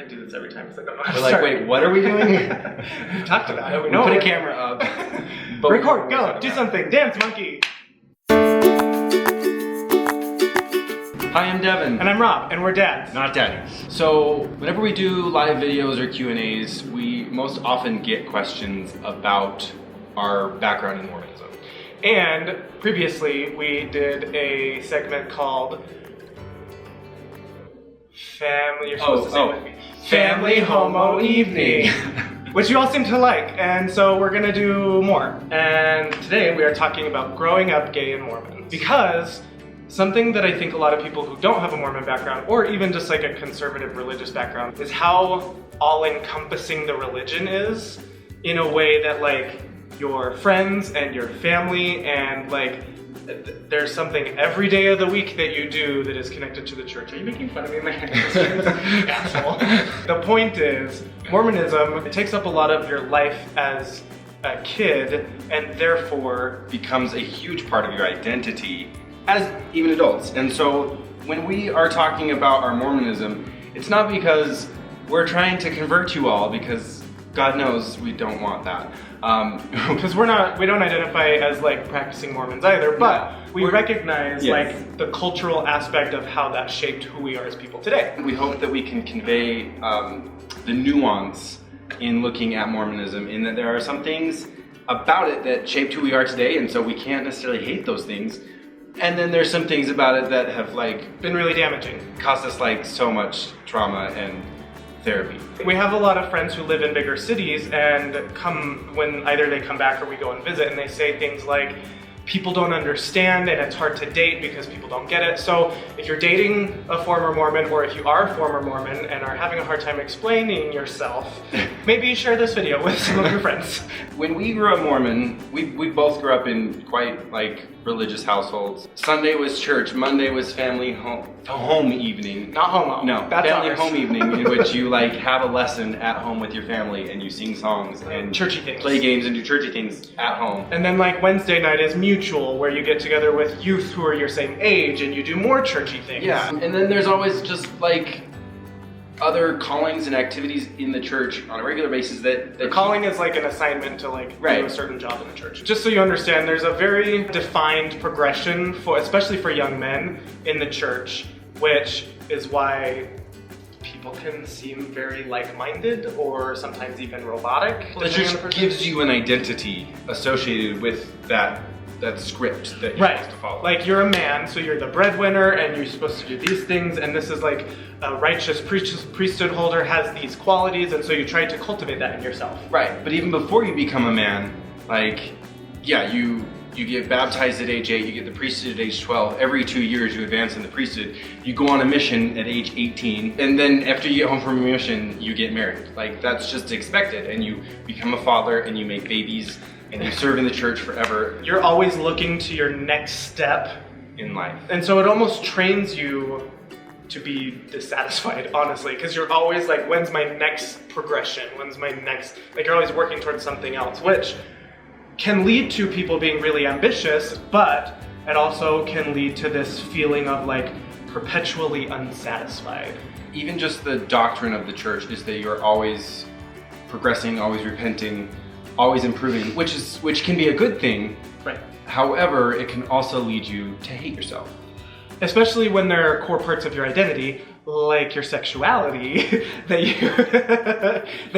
to do this every time because I don't know how to We're like, wait, what are we doing? We talked about it. We Put a camera up. But record, go, do something. Dance, monkey. Hi, I'm Devin. And I'm Rob, and we're dads. Not daddies. So whenever we do live videos or Q&As, we most often get questions about our background in Mormonism. And previously, we did a segment called Family, you're supposed to say it with me. Family Homo Evening. Which you all seem to like, and so we're gonna do more. And today we are talking about growing up gay and Mormon. Because something that I think a lot of people who don't have a Mormon background, or even just like a conservative religious background, is how all-encompassing the religion is in a way that like your friends and your family and like there's something every day of the week that you do that is connected to the church. Are you making fun of me in my hands? Asshole. The point is, Mormonism, it takes up a lot of your life as a kid and therefore becomes a huge part of your identity as even adults. And so when we are talking about our Mormonism, it's not because we're trying to convert you all, because God knows we don't want that. Because we don't identify as like practicing Mormons either, but we recognize like the cultural aspect of how that shaped who we are as people today. We hope that we can convey the nuance in looking at Mormonism, in that there are some things about it that shaped who we are today, and so we can't necessarily hate those things. And then there's some things about it that have like been really damaging, caused us like so much trauma and therapy. We have a lot of friends who live in bigger cities and when either they come back or we go and visit, and they say things like, people don't understand and it's hard to date because people don't get it. So if you're dating a former Mormon, or if you are a former Mormon and are having a hard time explaining yourself, maybe share this video with some of your friends. When we grew up Mormon, we both grew up in quite like religious households. Sunday was church, Monday was family home evening. Not homo. No, that's family ours. Home evening, in which you like have a lesson at home with your family and you sing songs and churchy things, play games and do churchy things at home. And then like Wednesday night is mutual, where you get together with youth who are your same age and you do more churchy things. Yeah, and then there's always just like other callings and activities in the church on a regular basis that the calling is like an assignment to like do a certain job in the church. Just so you understand, there's a very defined progression for, especially for young men in the church, which is why people can seem very like-minded or sometimes even robotic. The church gives you an identity associated with that script that you're supposed to follow. Like you're a man, so you're the breadwinner and you're supposed to do these things, and this is like a righteous priesthood holder has these qualities, and so you try to cultivate that in yourself. Right, but even before you become a man, like, yeah, you get baptized at age 8, you get the priesthood at age 12, every 2 years you advance in the priesthood, you go on a mission at age 18, and then after you get home from your mission, you get married. Like, that's just expected, and you become a father and you make babies, and you serve in the church forever. You're always looking to your next step in life. And so it almost trains you to be dissatisfied, honestly, because you're always like, when's my next progression? When's my next, like you're always working towards something else, which can lead to people being really ambitious, but it also can lead to this feeling of like perpetually unsatisfied. Even just the doctrine of the church is that you're always progressing, always repenting, always improving, which can be a good thing. Right. However, it can also lead you to hate yourself. Especially when there are core parts of your identity, like your sexuality, that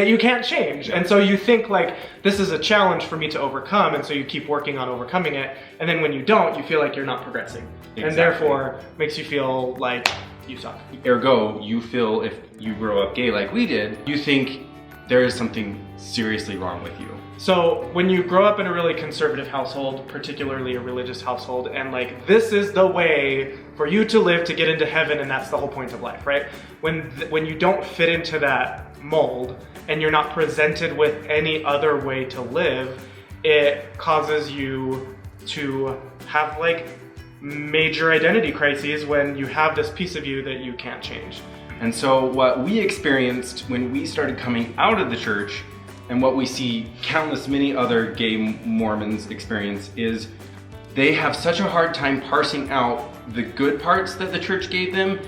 you can't change. And so you think like, this is a challenge for me to overcome, and so you keep working on overcoming it, and then when you don't, you feel like you're not progressing. Exactly. And therefore, makes you feel like you suck. Ergo, you feel if you grow up gay like we did, you think there is something seriously wrong with you. So when you grow up in a really conservative household, particularly a religious household, and like this is the way for you to live to get into heaven, and that's the whole point of life, right? When you don't fit into that mold and you're not presented with any other way to live, it causes you to have like major identity crises when you have this piece of you that you can't change. And so what we experienced when we started coming out of the church, and what we see countless many other gay Mormons experience, is they have such a hard time parsing out the good parts that the church gave them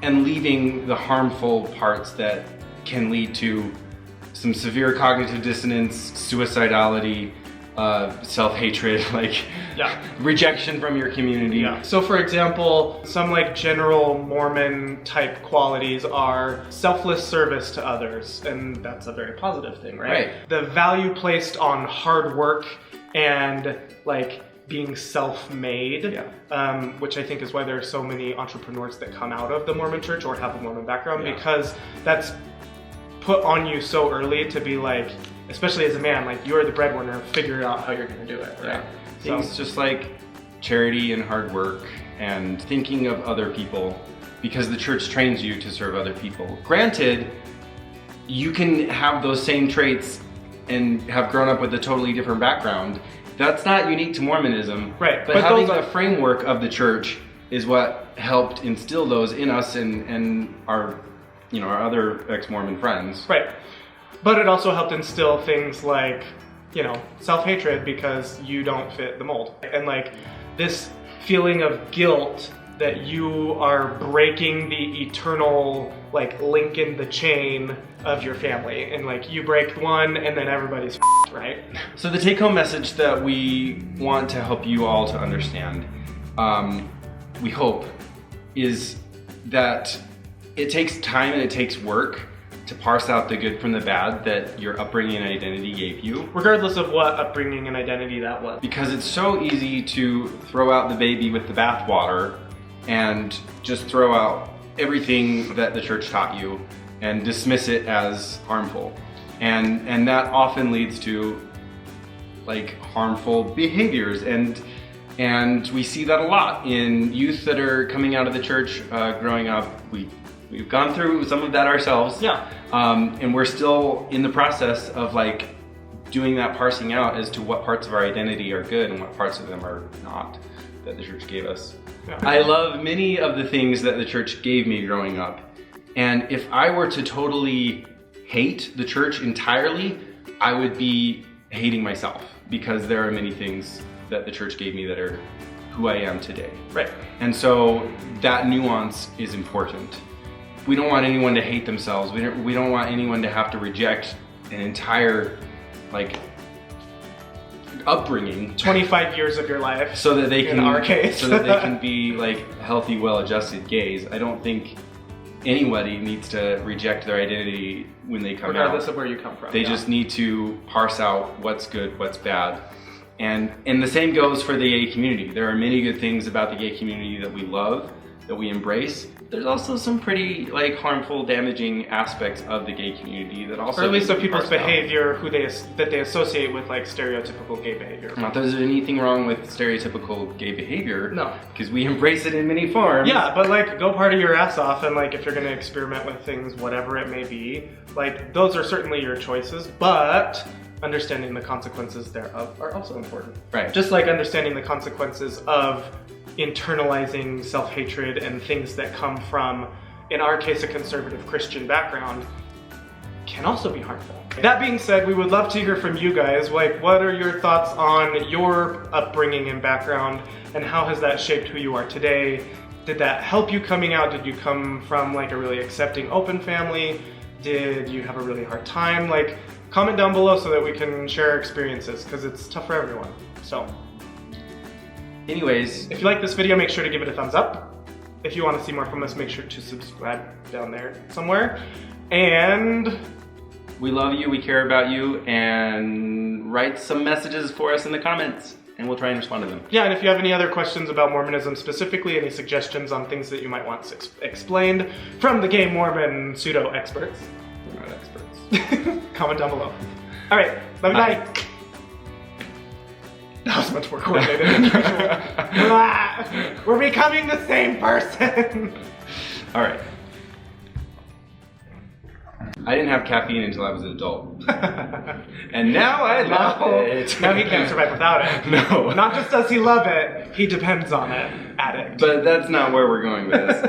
and leaving the harmful parts that can lead to some severe cognitive dissonance, suicidality, self-hatred, like rejection from your community. Yeah. So for example, some like general Mormon type qualities are selfless service to others, and that's a very positive thing, right? The value placed on hard work and like being self-made, which I think is why there are so many entrepreneurs that come out of the Mormon church or have a Mormon background, because that's put on you so early to be like, especially as a man, like you're the breadwinner, figure out how you're gonna do it, right? Things just like charity and hard work and thinking of other people, because the church trains you to serve other people. Granted, you can have those same traits and have grown up with a totally different background. That's not unique to Mormonism. Right. But having the framework of the church is what helped instill those in us and our, our other ex-Mormon friends. Right. But it also helped instill things like, self-hatred because you don't fit the mold. And like this feeling of guilt that you are breaking the eternal like link in the chain of your family, and like you break one and then everybody's right? So the take-home message that we want to help you all to understand, we hope, is that it takes time and it takes work to parse out the good from the bad that your upbringing and identity gave you. Regardless of what upbringing and identity that was. Because it's so easy to throw out the baby with the bathwater and just throw out everything that the church taught you and dismiss it as harmful. And that often leads to like harmful behaviors, and we see that a lot in youth that are coming out of the church growing up. We've gone through some of that ourselves. And we're still in the process of like doing that parsing out as to what parts of our identity are good and what parts of them are not that the church gave us. I love many of the things that the church gave me growing up. And if I were to totally hate the church entirely, I would be hating myself, because there are many things that the church gave me that are who I am today. Right. And so that nuance is important. We don't want anyone to hate themselves. We don't want anyone to have to reject an entire like upbringing, 25 years of your life, so that they can, in our case, so that they can be like healthy, well-adjusted gays. I don't think anybody needs to reject their identity when they come regardless out. of where you come from. They just need to parse out what's good, what's bad. And the same goes for the gay community. There are many good things about the gay community that we love, that we embrace. There's also some pretty like harmful, damaging aspects of the gay community that also, or at least of people's behavior that they associate with like stereotypical gay behavior. Not that there's anything wrong with stereotypical gay behavior. No. Because we embrace it in many forms. Yeah, but like go party your ass off, and like if you're gonna experiment with things, whatever it may be, like those are certainly your choices, but understanding the consequences thereof are also important. Right. Just like understanding the consequences of internalizing self-hatred and things that come from, in our case, a conservative Christian background, can also be harmful. That being said, we would love to hear from you guys. Like, what are your thoughts on your upbringing and background, and how has that shaped who you are today? Did that help you coming out? Did you come from like a really accepting, open family? Did you have a really hard time? Like, comment down below so that we can share our experiences, because it's tough for everyone. So, anyways, if you like this video, make sure to give it a thumbs up. If you want to see more from us, make sure to subscribe down there somewhere. And we love you, we care about you, and write some messages for us in the comments, and we'll try and respond to them. Yeah, and if you have any other questions about Mormonism specifically, any suggestions on things that you might want explained from the gay Mormon pseudo-experts, we're not experts. comment down below. All right, love you, bye. That was much more coordinated than usual. We're becoming the same person. All right. I didn't have caffeine until I was an adult. And now I love it. Now he can't survive without it. No. Not just does he love it, he depends on it. Addict. But that's not where we're going with this.